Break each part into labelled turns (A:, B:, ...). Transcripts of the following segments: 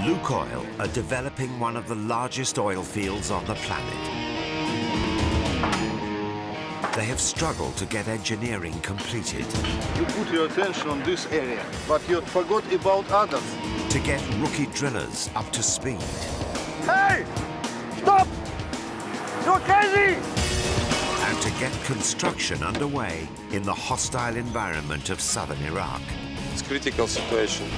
A: Lukoil are developing one of the largest oil fields on the planet. They have struggled to get engineering completed.
B: You put your attention on this area, but you forgot about others.
A: To get rookie drillers up to speed.
B: Hey! Stop! You're crazy!
A: And to get construction underway in the hostile environment of southern Iraq.
C: It's a critical situation.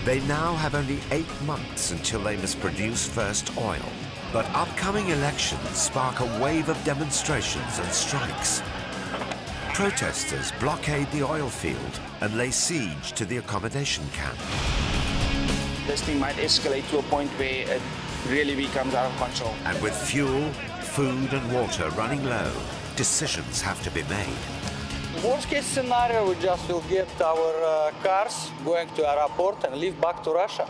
A: They now have only 8 months until they must produce first oil. But upcoming elections spark a wave of demonstrations and strikes. Protesters blockade the oil field and lay siege to the accommodation camp.
D: This thing might escalate to a point where it really becomes out of control.
A: And with fuel, food and water running low, decisions have to be made.
E: Worst case scenario, we just will get our cars going to our airport and leave back to Russia.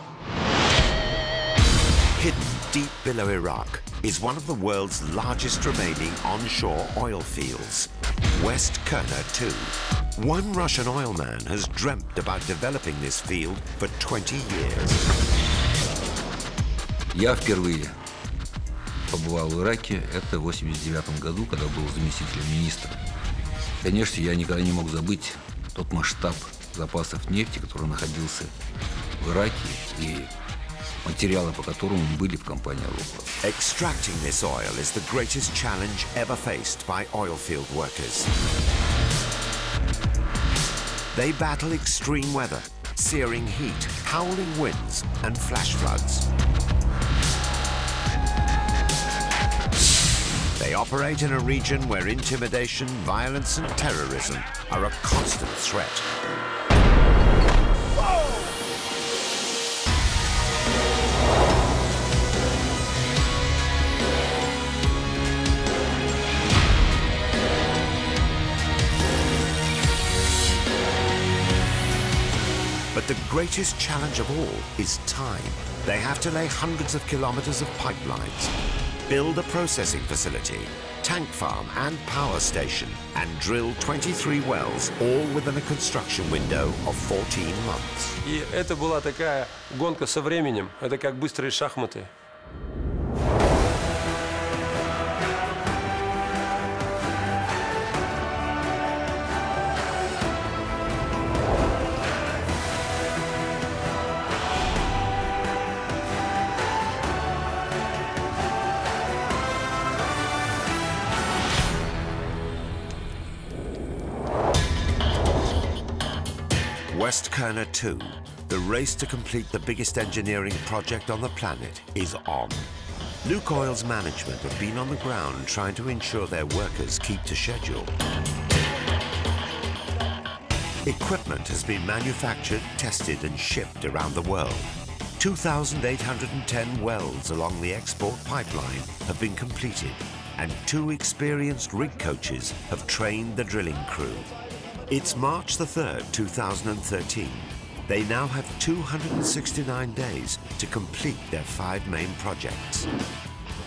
A: Hidden deep below Iraq is one of the world's largest remaining onshore oil fields, West WQ2. One Russian oil man has dreamt about developing this field for 20 years.
F: Я впервые побывал в Ираке, это в 1989 году, когда был заместителем министра. Конечно, я никогда не мог забыть тот масштаб запасов нефти, который находился в Ираке, и материалы, по которым были в компании «Lukoil».
A: Extracting this oil is the greatest challenge ever faced by oilfield workers. They battle extreme weather, searing heat, howling winds, and flash floods. They operate in a region where intimidation, violence, and terrorism are a constant threat. But the greatest challenge of all is time. They have to lay hundreds of kilometers of pipelines, build a processing facility, tank farm and power station, and drill 23 wells, all within a construction window of 14 months.
C: И это была такая гонка со временем. Это как быстрые шахматы.
A: West WQ2, the race to complete the biggest engineering project on the planet, is on. Lukoil's management have been on the ground trying to ensure their workers keep to schedule. Equipment has been manufactured, tested and shipped around the world. 2,810 wells along the export pipeline have been completed, and 2 experienced rig coaches have trained the drilling crew. It's March the 3rd, 2013. They now have 269 days to complete their 5 main projects.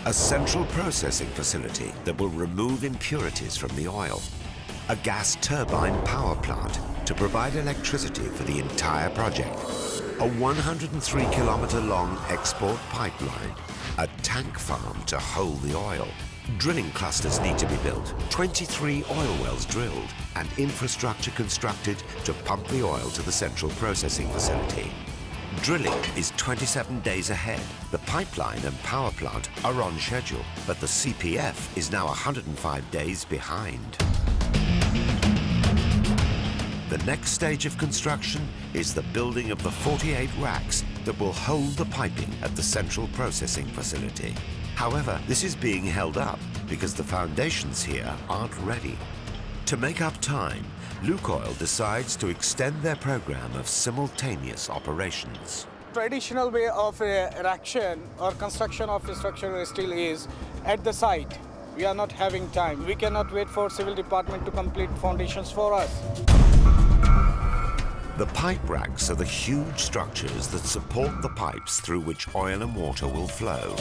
A: A central processing facility that will remove impurities from the oil. A gas turbine power plant to provide electricity for the entire project. A 103-kilometer-long export pipeline. A tank farm to hold the oil. Drilling clusters need to be built, 23 oil wells drilled, and infrastructure constructed to pump the oil to the central processing facility. Drilling is 27 days ahead. The pipeline and power plant are on schedule, but the CPF is now 105 days behind. The next stage of construction is the building of the 48 racks that will hold the piping at the central processing facility. However, this is being held up because the foundations here aren't ready. To make up time, Lukoil decides to extend their program of simultaneous operations.
E: Traditional way of erection or construction of structural steel is at the site. We are not having time. We cannot wait for civil department to complete foundations for us.
A: The pipe racks are the huge structures that support the pipes through which oil and water will flow.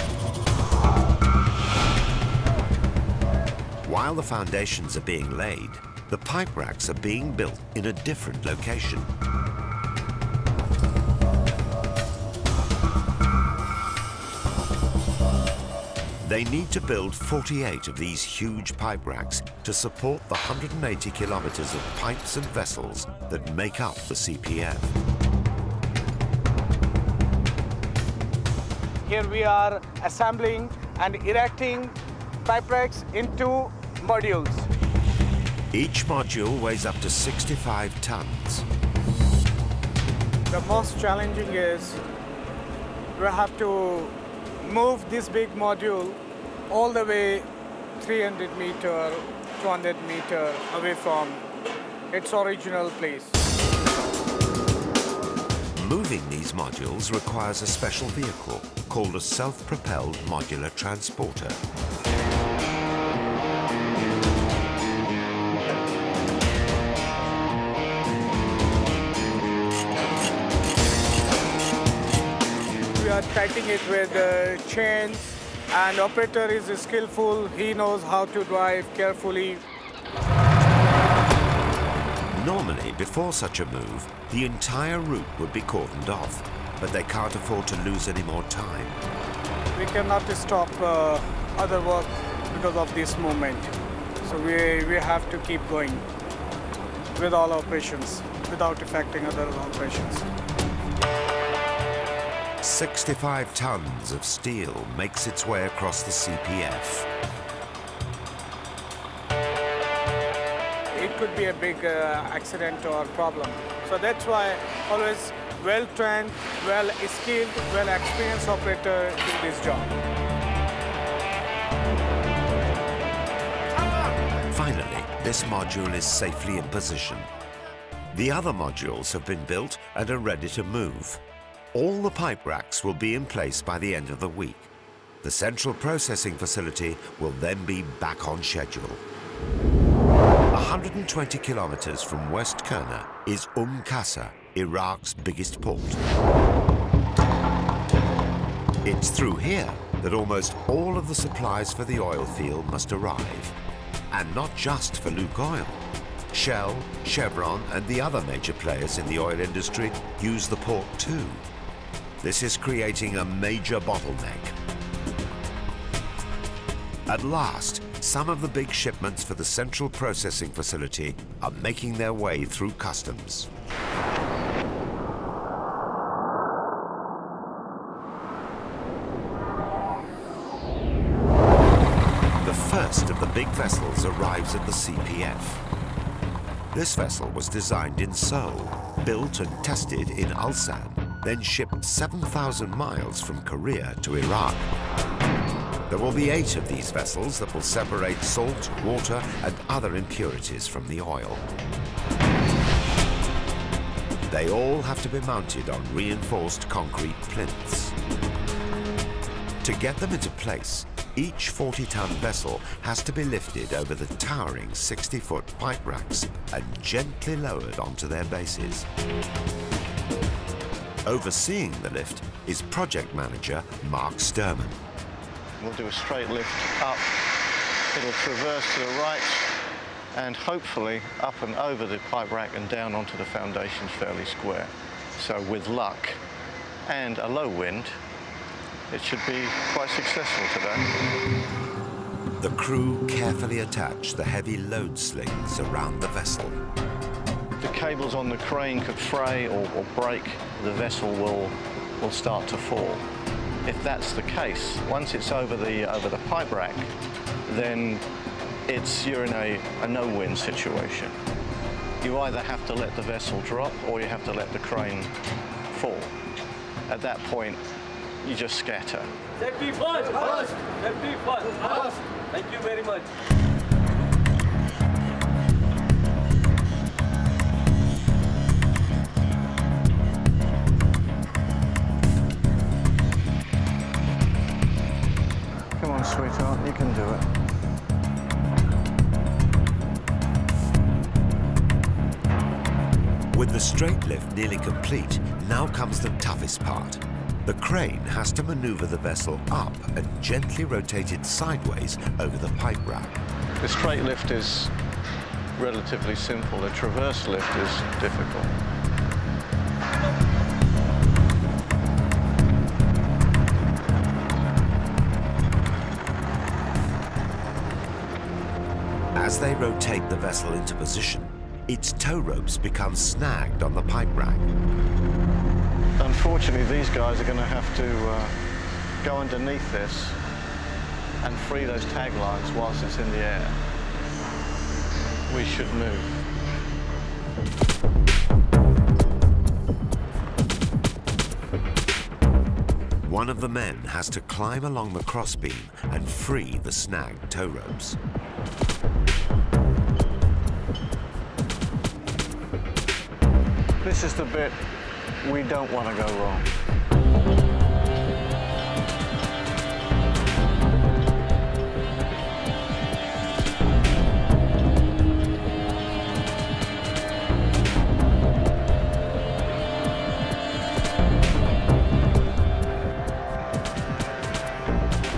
A: While the foundations are being laid, the pipe racks are being built in a different location. They need to build 48 of these huge pipe racks to support the 180 kilometers of pipes and vessels that make up the CPF.
E: Here we are assembling and erecting pipe racks into modules.
A: Each module weighs up to 65 tons.
E: The most challenging is we have to move this big module all the way 300 meter, 200 meter away from its original place.
A: Moving these modules requires a special vehicle called a self-propelled modular transporter.
E: We are tightening it with chains, and operator is skillful. He knows how to drive carefully.
A: Normally, before such a move, the entire route would be cordoned off, but they can't afford to lose any more time.
E: We cannot stop other work because of this movement. So we have to keep going with all operations without affecting other operations.
A: 65 tons of steel makes its way across the CPF.
E: It could be a big accident or problem. So that's why always well-trained, well-skilled, well-experienced operator do this job.
A: Finally, this module is safely in position. The other modules have been built and are ready to move. All the pipe racks will be in place by the end of the week. The central processing facility will then be back on schedule. 120 kilometers from West Kurna is Qasr, Iraq's biggest port. It's through here that almost all of the supplies for the oil field must arrive. And not just for Lukoil. Shell, Chevron, and the other major players in the oil industry use the port too. This is creating a major bottleneck. At last, some of the big shipments for the central processing facility are making their way through customs. The first of the big vessels arrives at the CPF. This vessel was designed in Seoul, built and tested in Ulsan, then shipped 7,000 miles from Korea to Iraq. There will be 8 of these vessels that will separate salt, water, and other impurities from the oil. They all have to be mounted on reinforced concrete plinths. To get them into place, each 40-ton vessel has to be lifted over the towering 60-foot pipe racks and gently lowered onto their bases. Overseeing the lift is project manager Mark Sturman.
B: We'll do a straight lift up. It'll traverse to the right and hopefully up and over the pipe rack and down onto the foundations fairly square. So with luck and a low wind, it should be quite successful today.
A: The crew carefully attach the heavy load slings around the vessel.
B: The cables on the crane could fray or break, the vessel will start to fall. If that's the case, once it's over the pipe rack, then you're in a no-win situation. You either have to let the vessel drop or you have to let the crane fall. At that point, you just scatter.
C: Safety first! Safety first! Thank you very much.
B: Come on, sweetheart, you can do it.
A: With the straight lift nearly complete, now comes the toughest part. The crane has to maneuver the vessel up and gently rotate it sideways over the pipe rack.
B: The straight lift is relatively simple. The traverse lift is difficult.
A: As they rotate the vessel into position, its tow ropes become snagged on the pipe rack.
B: Unfortunately, these guys are going to have to go underneath this and free those tag lines whilst it's in the air. We should move.
A: One of the men has to climb along the crossbeam and free the snagged tow ropes.
B: This is the bit we don't want to go wrong.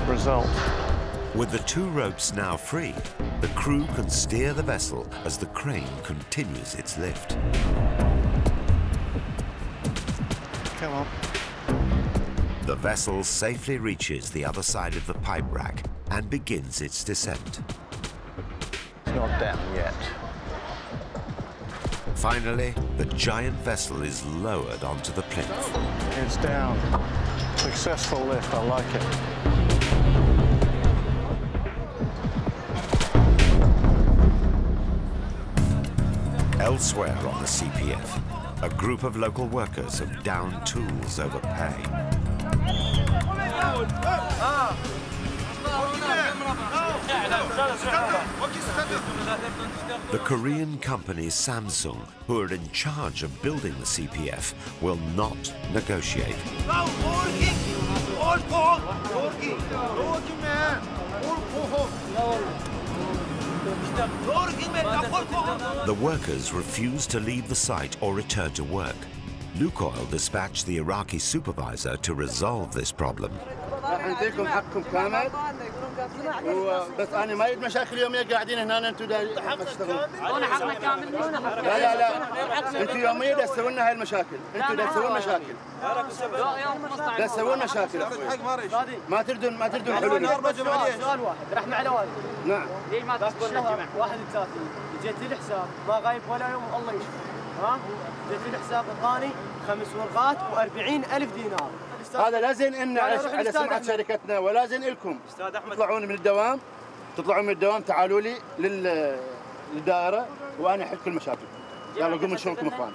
B: Result.
A: With the two ropes now free, the crew can steer the vessel as the crane continues its lift.
B: Come on.
A: The vessel safely reaches the other side of the pipe rack and begins its descent.
B: It's not down yet.
A: Finally, the giant vessel is lowered onto the plinth.
B: It's down. Successful lift, I like it.
A: Elsewhere on the CPF, a group of local workers have downed tools over pay. The Korean company Samsung, who are in charge of building the CPF, will not negotiate. The workers refuse to leave the site or return to work. Lukoil dispatched the Iraqi supervisor to resolve this problem.
G: عندكم حقكم كامل بس انا ما اريد مشاكل يوميه قاعدين هنا انتم تشتغلون.
H: هنا حقنا كامل هنا حقنا.
G: لا انتم يوميا تسوون لنا هاي المشاكل، انتم تسوون مشاكل. تسوون مشاكل ما تردون حلول.
H: سؤال واحد رحنا على والدي.
G: نعم.
H: ليش ما تسبون الجمع؟ 31 جيت لي الحساب ما غايب ولا يوم الله يشفي. ها؟ جيت لي الحساب الثاني 5 ورقات و40,000 دينار.
G: هذا لا زين إن على سمعة شركتنا ولا زين لكم. تطلعون من الدوام تعالوا لي للدائرة وأنا أحل كل مشاكل. يلا قوموا شلونكم إخوان.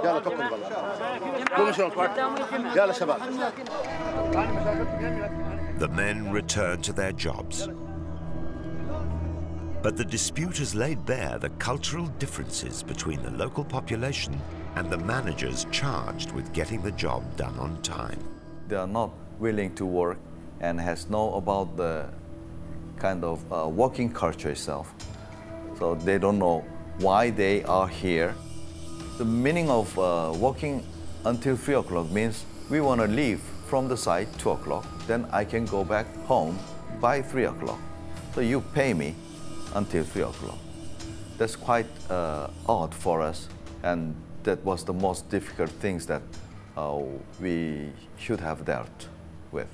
G: يلا توكلوا بالله. قوموا شلونكم. يلا شباب.
A: The men return to their jobs. But the dispute has laid bare the cultural differences between the local population and the managers charged with getting the job done on time.
I: They are not willing to work and has know about the kind of working culture itself. So they don't know why they are here. The meaning of working until 3 o'clock means we want to leave from the site 2 o'clock, then I can go back home by 3 o'clock. So you pay me until 3 o'clock. That's quite odd for us, and that was the most difficult things that we should have dealt with.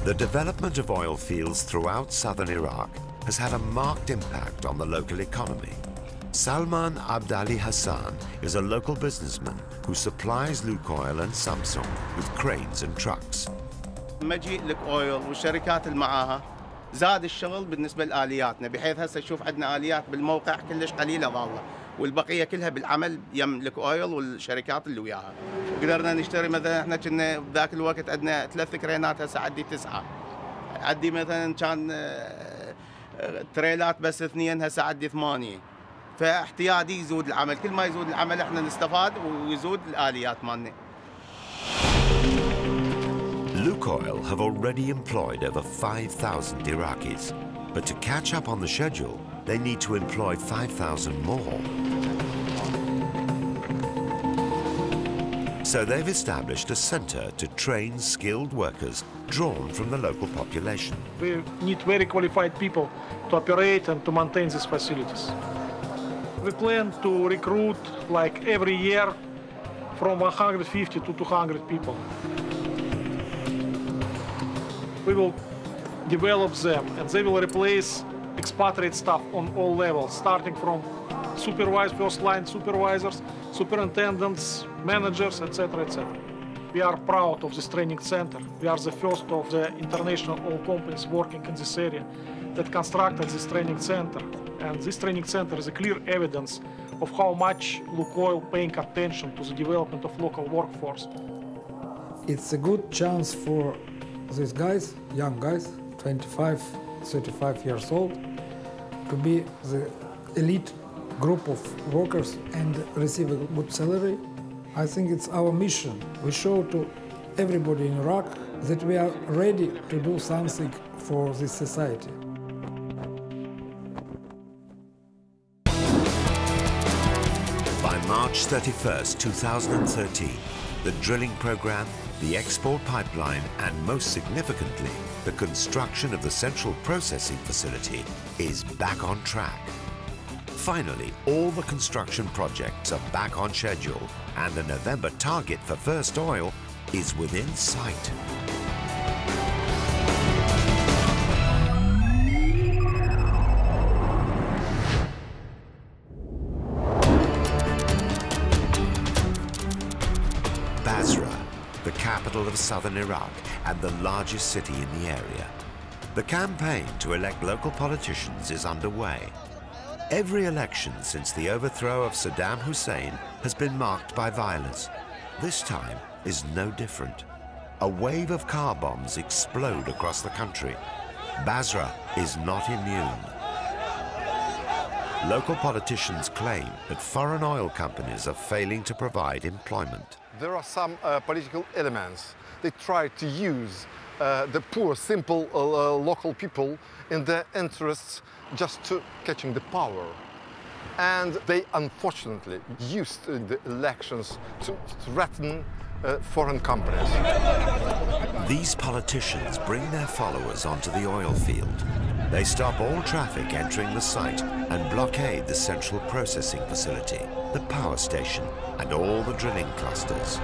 A: The development of oil fields throughout southern Iraq has had a marked impact on the local economy. Salman Abdali Hassan is a local businessman who supplies Lukoil and Samsung with cranes and trucks.
J: مجيء لوكويل والشركات اللي معاها زاد الشغل بالنسبه لآلياتنا، بحيث هسه نشوف عندنا آليات بالموقع كلش قليله ظاله، والبقيه كلها بالعمل يم لوكويل والشركات اللي وياها. وقدرنا نشتري مثلا احنا كنا بذاك الوقت عندنا 3 كرينات هسه عندي 9، عندي مثلا كان تريلات بس 2 هسه عندي 8، فاحتياجي يزود العمل، كل ما يزود العمل احنا نستفاد ويزود الآليات مالنا.
A: Lukoil have already employed over 5,000 Iraqis, but to catch up on the schedule, they need to employ 5,000 more. So they've established a center to train skilled workers drawn from the local population.
K: We need very qualified people to operate and to maintain these facilities. We plan to recruit, like every year, from 150 to 200 people. we will develop them, and they will replace expatriate staff on all levels, starting from first line supervisors, superintendents, managers, etc., etc. We are proud of this training center. We are the first of the international oil companies working in this area that constructed this training center. And this training center is a clear evidence of how much Lukoil paying attention to the development of local workforce.
L: It's a good chance for these guys, young guys, 25, 35 years old, to be the elite group of workers and receive a good salary. I think it's our mission. We show to everybody in Iraq that we are ready to do something for this society.
A: By March 31st, 2013, the drilling program, the export pipeline, and most significantly, the construction of the central processing facility is back on track. Finally, all the construction projects are back on schedule, and the November target for first oil is within sight. Basra, the capital of southern Iraq and the largest city in the area. The campaign to elect local politicians is underway. Every election since the overthrow of Saddam Hussein has been marked by violence. This time is no different. A wave of car bombs explode across the country. Basra is not immune. Local politicians claim that foreign oil companies are failing to provide employment.
M: There are some political elements. They try to use the poor, simple local people in their interests just to catching the power. And they unfortunately used the elections to threaten foreign companies.
A: These politicians bring their followers onto the oil field. They stop all traffic entering the site and blockade the central processing facility, the power station, and all the drilling clusters.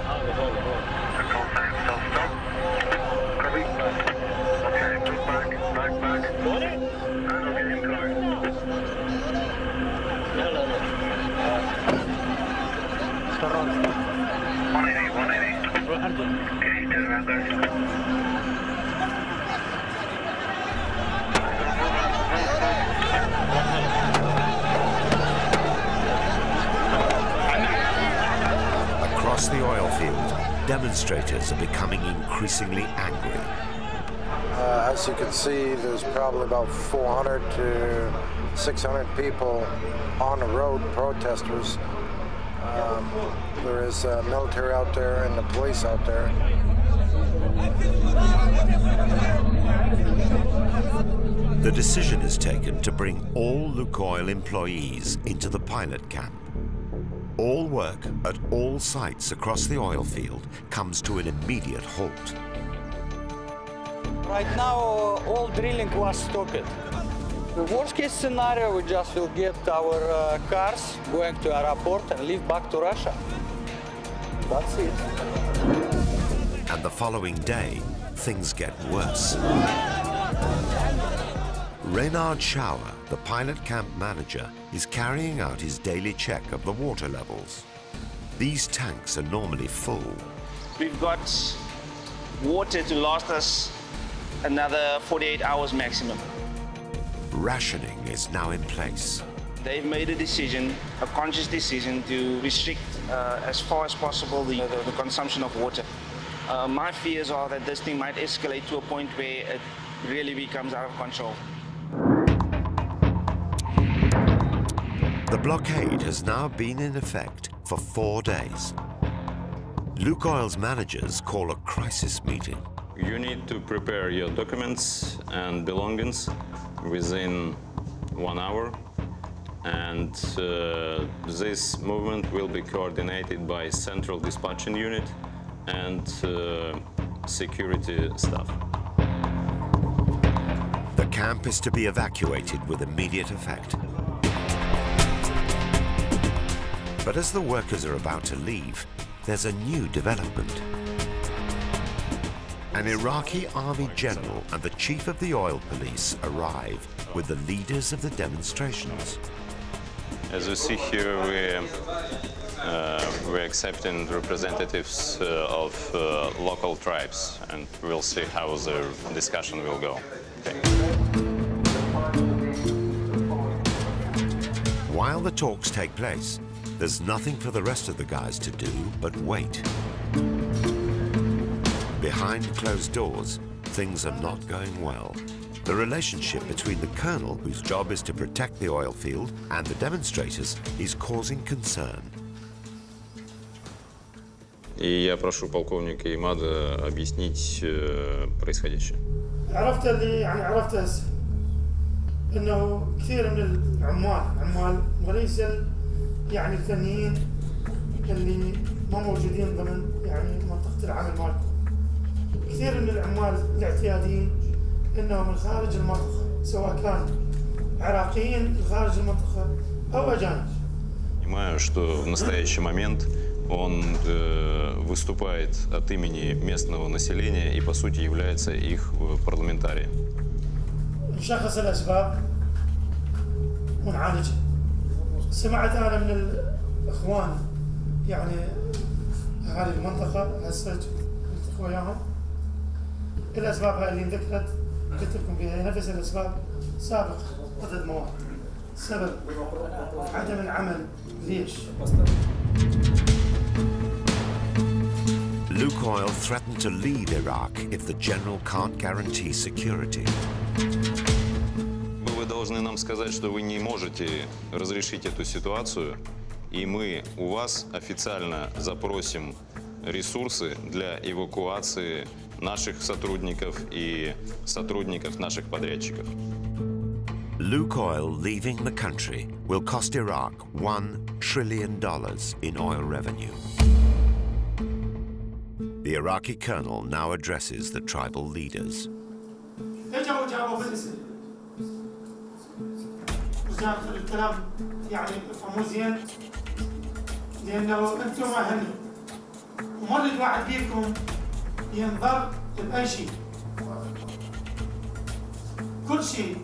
A: Across the oil field, demonstrators are becoming increasingly angry.
N: As you can see, there's probably about 400 to 600 people on the road, protesters. There is military out there and the police out there.
A: The decision is taken to bring all Lukoil employees into the pilot camp. All work at all sites across the oil field comes to an immediate halt.
O: Right now, all drilling was stopped. The worst-case scenario, we just will get our cars going to airport and leave back to Russia. That's it.
A: And the following day, things get worse. Reynard Schauer, the pilot camp manager, is carrying out his daily check of the water levels. These tanks are normally full.
D: We've got water to last us another 48 hours maximum.
A: Rationing is now in place.
D: They've made a decision, a conscious decision, to restrict as far as possible the consumption of water. My fears are that this thing might escalate to a point where it really becomes out of control.
A: The blockade has now been in effect for 4 days. Lukoil's managers call a crisis meeting.
P: You need to prepare your documents and belongings within 1 hour, and this movement will be coordinated by central dispatching unit and security staff.
A: The camp is to be evacuated with immediate effect. But as the workers are about to leave, there's a new development. An Iraqi army general and the chief of the oil police arrive with the leaders of the demonstrations.
P: As you see here, we're accepting representatives of local tribes, and we'll see how the discussion will go. Okay.
A: While the talks take place, there's nothing for the rest of the guys to do but wait. Behind closed doors, things are not going well. The relationship between the colonel, whose job is to protect the oil field, and the demonstrators is causing concern.
P: И я прошу полковника Имада объяснить происходящее.
Q: عرفت اللي عرفت هسه انه كثير من عمال ماليزيا الفنيين اللي ما موجودين ضمن منطقة العمل مالكم. كثير من العمال الاعتياديين انهم من خارج المنطقة، سواء كان عراقيين خارج المنطقة او اجانب.
P: Понимаю, что в настоящий момент он выступает от имени местного населения и, по сути, является их парламентарием.
Q: نشخص الأسباب ونعالجها. سمعت أنا من الإخوان أهالي المنطقة هسه التقوا وياهم. الأسباب هاي اللي انذكرت قلت لكم فيها نفس الأسباب سابقة عدد مواد. سبب عدم العمل ليش؟
A: Lukoil threatened to leave Iraq if the general can't guarantee security.
P: Вы должны нам сказать, что вы не можете разрешить эту ситуацию, и мы у вас официально запросим ресурсы для эвакуации наших сотрудников и сотрудников наших подрядчиков.
A: Lukoil leaving the country will cost Iraq $1 trillion in oil revenue. The Iraqi colonel now addresses the tribal leaders.
Q: جاوبوا بالاسم. الكلام افهموه زين لانه انتم اهلنا وما نريد واحد فيكم ينظر باي شيء. كل شيء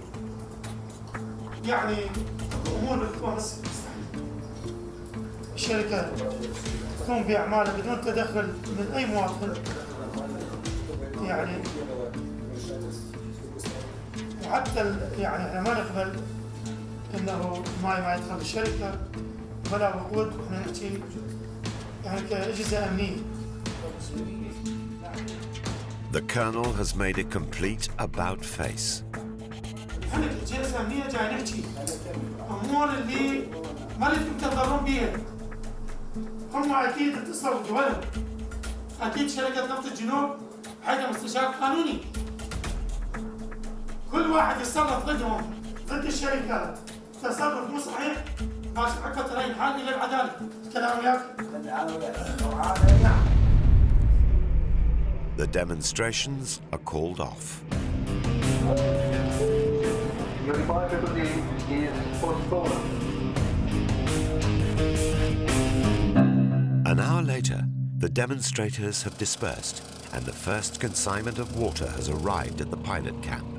Q: امور بتكون الشركات تقوم باعمالها بدون تدخل من اي مواطن وحتى احنا ما نقبل انه ما يدخل الشركه ولا وقود. احنا نحكي كاجهزه امنيه.
A: The colonel has made a complete about-face.
Q: احنا كاجهزه امنيه جاي نحكي امور اللي ما بدكم تنظرون بيها. هم اكيد اتصلوا بدولهم. اكيد شركه نفط الجنوب حدا مستشار قانوني. كل واحد يتصرف ضدهم ضد الشركات تصرف مو صحيح باش عقبة هاي الحال الى العداله. الكلام وياك؟ نعم.
A: The demonstrations are called off. An hour later, the demonstrators have dispersed and the first consignment of water has arrived at the pilot camp.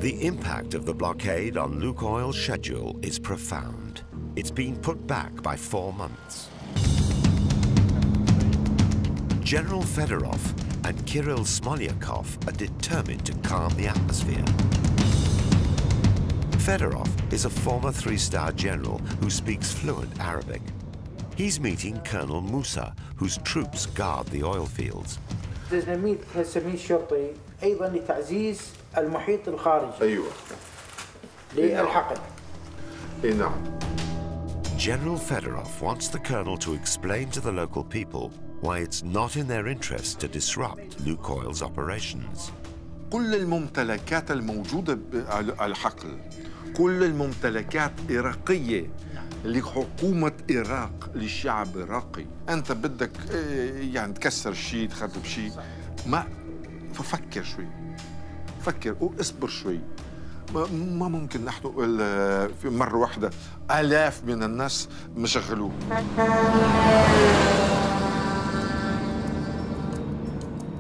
A: The impact of the blockade on Lukoil's schedule is profound. It's been put back by 4 months. General Fedorov and Kirill Smolyakov are determined to calm the atmosphere. Fedorov is a former 3-star general who speaks fluent Arabic. He's meeting Colonel Musa, whose troops guard the oil fields.
R: نميت كسمير شرطي ايضا لتعزيز المحيط الخارجي.
M: ايوه.
R: للحقن.
M: نعم.
A: General Fedorov wants the colonel to explain to the local people why it's not in their interest to disrupt Lukoil's operations.
M: كل الممتلكات الموجودة على الحقل، كل الممتلكات إراقية لحكومة العراق، للشعب العراقي. أنت بدك تكسر شيء، تخرب شيء، ما ففكر شوي، فكر واصبر شوي. ما ممكن نحن في مرة واحدة آلاف من الناس مشغلوه.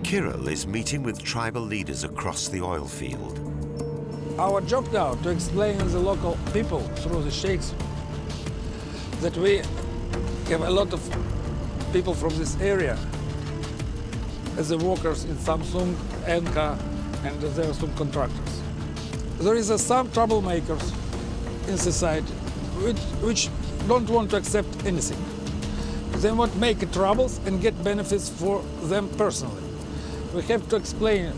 A: Kirill is meeting with tribal leaders across the oil field.
L: Our job now to explain to the local people through the sheikhs that we have a lot of people from this area as the workers in Samsung, Enka, and there are some contractors. There is some troublemakers in society which don't want to accept anything. They want to make troubles and get benefits for them personally. We have to explain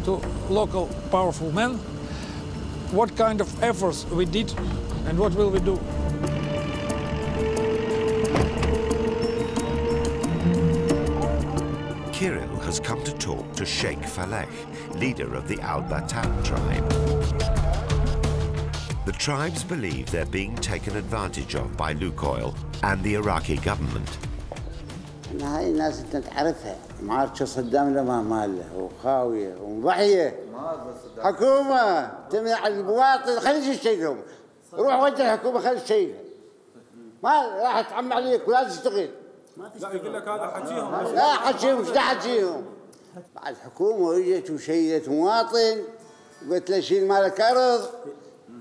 L: to local powerful men what kind of efforts we did and what will we do.
A: Kirill has come to talk to Sheikh Faleh, leader of the Al-Batan tribe. The tribes believe they're being taken advantage of by Lukoil and the Iraqi government.
S: هاي الناس انت تعرفها معركة صدام لما ماله وخاوية ومضحية حكومة تمنع المواطن خلي تشيلهم روح وجه الحكومة خلي تشيلها ما راح تعم عليك ولا تشتغل
Q: لا يقول لك هذا حكيهم
S: لا حكيهم ايش حكيهم بعد الحكومة اجت وشيلت مواطن وقلت له شيل مالك أرض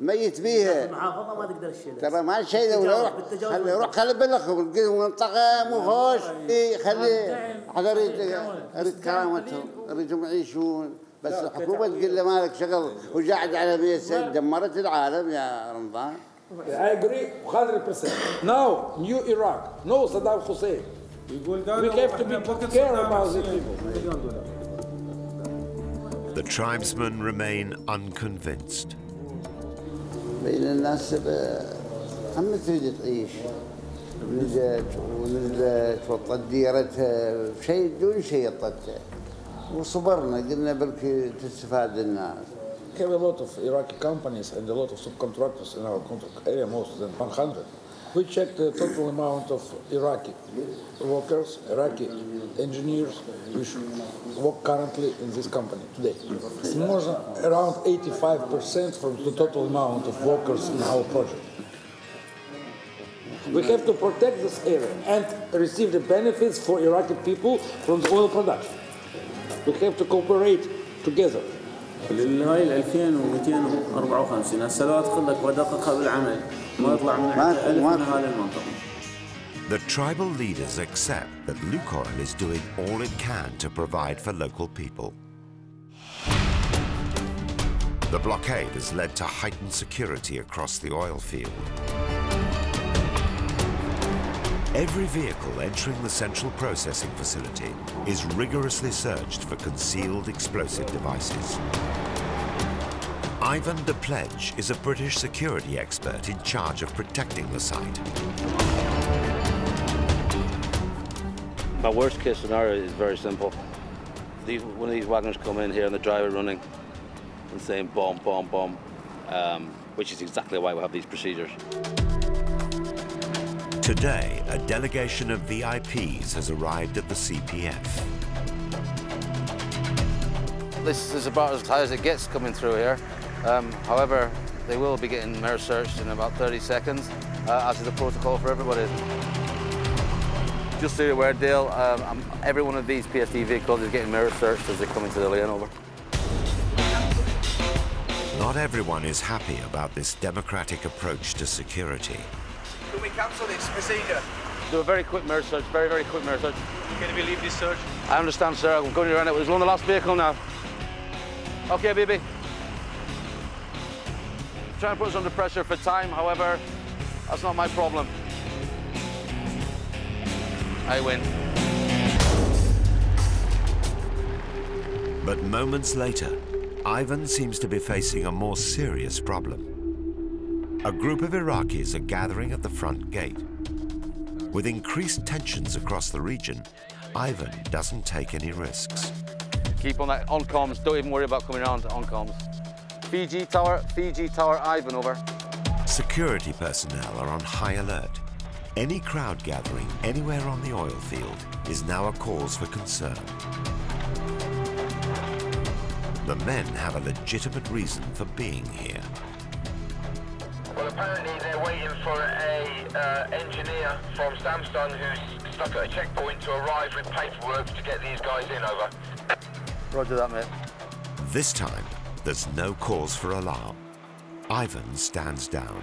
S: ميت بيها
H: المحافظة ما تقدر تشيلها
S: ترى ما شيله ولا روح خلي بلغهم منطقة مو هوش خلي هذا اريد كرامتهم اريدهم يعيشون بس الحكومة تقول له مالك شغل وقاعد على 100 سنة دمرت العالم يا رمضان.
L: I agree 100%. Now, new Iraq, no Saddam Hussein. We have to be care about the people.
A: The tribesmen remain unconvinced.
S: بين الناس هم تريد تعيش ونزلت وطت ديرتها شيء دون شيء طتها وصبرنا قلنا بلكي تستفاد الناس.
L: We have a lot of Iraqi companies and a lot of subcontractors in our contract area, more than 100. We checked the total amount of Iraqi workers, Iraqi engineers which work currently in this company today. It's more than around 85% from the total amount of workers in our project. We have to protect this area and receive the benefits for Iraqi people from the oil production. We have to cooperate together.
T: للهاي 2254 هسه لو ادخل لك وادققها بالعمل ما يطلع من 1000 من هذه المنطقه.
A: The tribal leaders accept that Lukoil is doing all it can to provide for local people. The blockade has led to heightened security across the oil field. Every vehicle entering the central processing facility is rigorously searched for concealed explosive devices. Ivan de Pledge is a British security expert in charge of protecting the site.
U: My worst case scenario is very simple. One of these wagons come in here and the driver running and saying bomb, bomb, bomb, which is exactly why we have these procedures.
A: Today, a delegation of VIPs has arrived at the CPF.
V: This is about as high as it gets coming through here. However, they will be getting mirror searched in about 30 seconds, as is the protocol for everybody. Just so you're aware, Dale, every one of these PSD vehicles is getting mirror searched as they come into the lane over.
A: Not everyone is happy about this democratic approach to security.
V: Can we cancel this procedure? Do a very quick mirror search, very, very quick mirror search.
T: Can we leave this search?
V: I understand, sir. I'm going around it. We're on the last vehicle now. Okay, baby. Try and put us under pressure for time, however, that's not my problem. I win.
A: But moments later, Ivan seems to be facing a more serious problem. A group of Iraqis are gathering at the front gate. With increased tensions across the region, Ivan doesn't take any risks.
V: Keep on that, on comms, don't even worry about coming around on comms. Fiji Tower, Ivan, over.
A: Security personnel are on high alert. Any crowd gathering anywhere on the oil field is now a cause for concern. The men have a legitimate reason for being here.
E: Well, apparently they're waiting for a engineer from Samsung who's stuck at a checkpoint to arrive with paperwork to get these guys in, over.
V: Roger that, mate.
A: This time, there's no cause for alarm. Ivan stands down.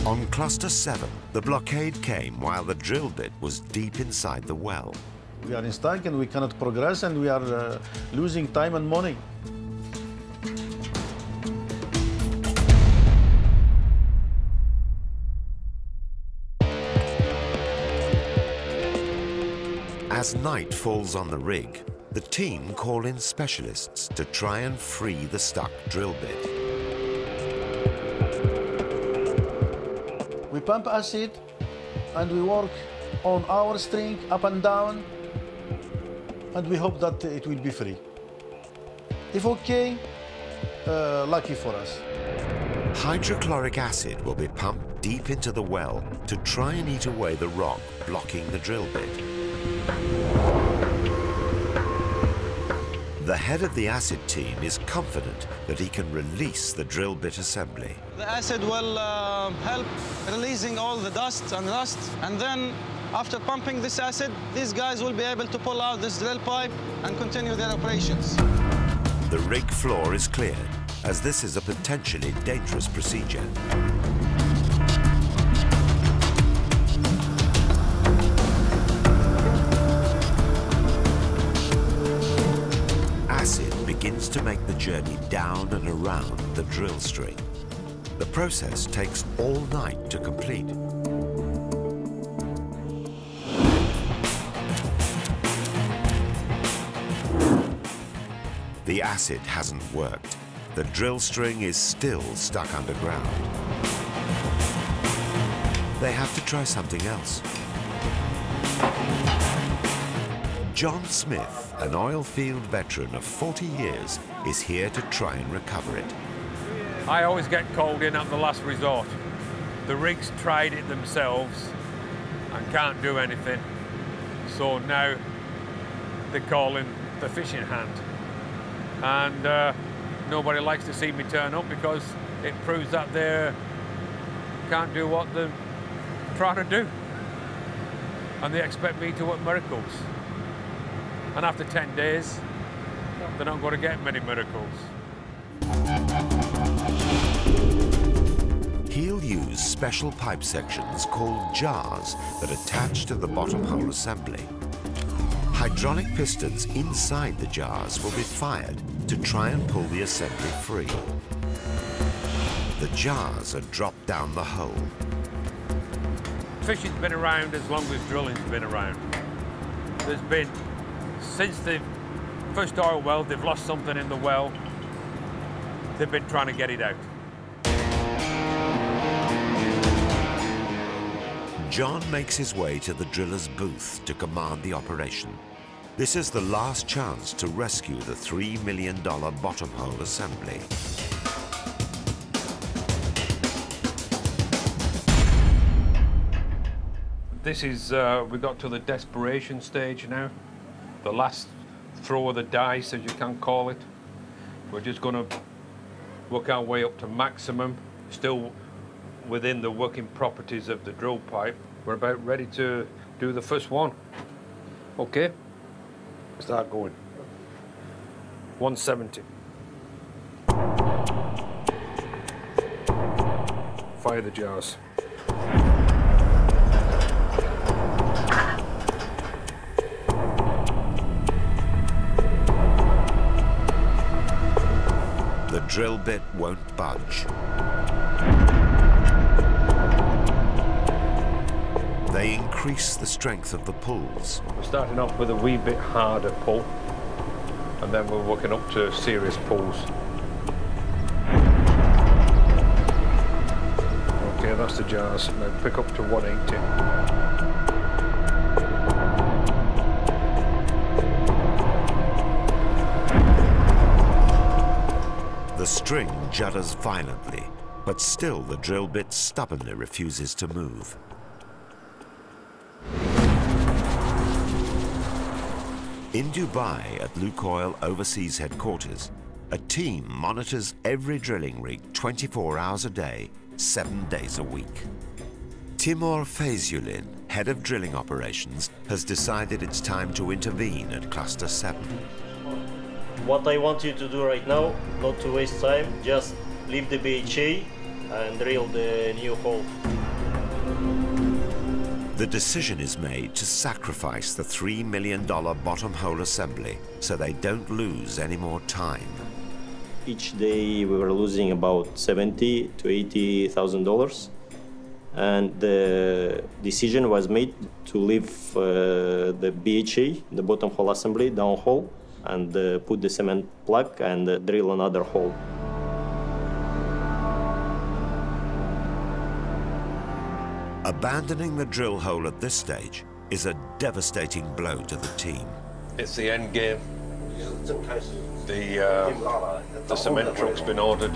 A: On Cluster 7, the blockade came while the drill bit was deep inside the well.
F: We are stuck and we cannot progress and we are losing time and money.
A: As night falls on the rig, the team call in specialists to try and free the stuck drill bit.
F: We pump acid and we work on our string up and down and we hope that it will be free. If okay, lucky for us.
A: Hydrochloric acid will be pumped deep into the well to try and eat away the rock blocking the drill bit. The head of the acid team is confident that he can release the drill bit assembly.
W: The acid will help releasing all the dust, and then after pumping this acid, these guys will be able to pull out this drill pipe and continue their operations.
A: The rig floor is cleared, as this is a potentially dangerous procedure. Acid begins to make the journey down and around the drill string. The process takes all night to complete. The acid hasn't worked. The drill string is still stuck underground. They have to try something else. John Smith, an oil field veteran of 40 years, is here to try and recover it.
X: I always get called in at the last resort. The rigs tried it themselves and can't do anything. So now they call in the fishing hand. And nobody likes to see me turn up because it proves that they can't do what they're trying to do. And they expect me to work miracles. And after 10 days, they're not going to get many miracles.
A: He'll use special pipe sections called jars that attach to the bottom hole assembly. Hydraulic pistons inside the jars will be fired to try and pull the assembly free. The jars are dropped down the hole.
X: Fishing's been around as long as drilling's been around. There's been, since the first oil well, they've lost something in the well. They've been trying to get it out.
A: John makes his way to the driller's booth to command the operation. This is the last chance to rescue the $3 million bottom hole assembly.
X: This is, we got to the desperation stage now. The last throw of the dice, as you can call it. We're just going to work our way up to maximum, still within the working properties of the drill pipe. We're about ready to do the first one. Okay, start going. 170. Fire the jars.
A: The drill bit won't budge. They increase the strength of the pulls.
X: We're starting off with a wee bit harder pull, and then we're working up to serious pulls. Okay, that's the jars. Now pick up to 180.
A: The string judders violently, but still the drill bit stubbornly refuses to move. In Dubai, at Lukoil Overseas Headquarters, a team monitors every drilling rig 24 hours a day, 7 days a week. Timur Feyzulin, head of drilling operations, has decided it's time to intervene at Cluster 7.
B: What I want you to do right now, not to waste time, just leave the BHA and drill the new hole.
A: The decision is made to sacrifice the $3 million bottom hole assembly so they don't lose any more time.
B: Each day we were losing about $70,000 to $80,000, and the decision was made to leave the BHA, the bottom hole assembly, down hole, and put the cement plug and drill another hole.
A: Abandoning the drill hole at this stage is a devastating blow to the team.
X: It's the end game. The cement truck's been ordered.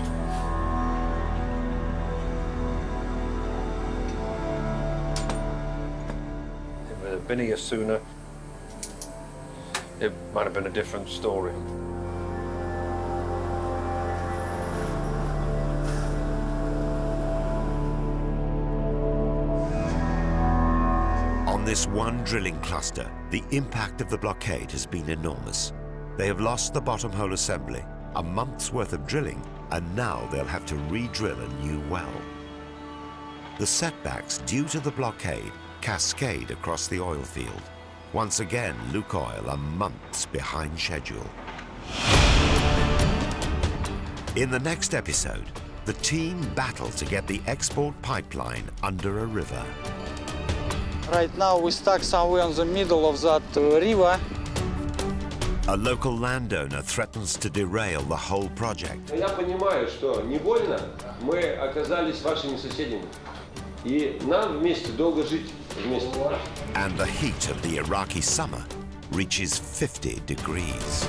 X: If it had been here sooner, it might have been a different story.
A: On this one drilling cluster, the impact of the blockade has been enormous. They have lost the bottom hole assembly, a month's worth of drilling, and now they'll have to re-drill a new well. The setbacks due to the blockade cascade across the oil field. Once again, Lukoil are months behind schedule. In the next episode, the team battle to get the export pipeline under a river.
O: Right now we're stuck somewhere in the middle of that river.
A: A local landowner threatens to derail the whole project.
C: Я понимаю, что невольно мы оказались вашими соседями. И нам вместе долго жить вместе.
A: And the heat of the Iraqi summer reaches 50 degrees.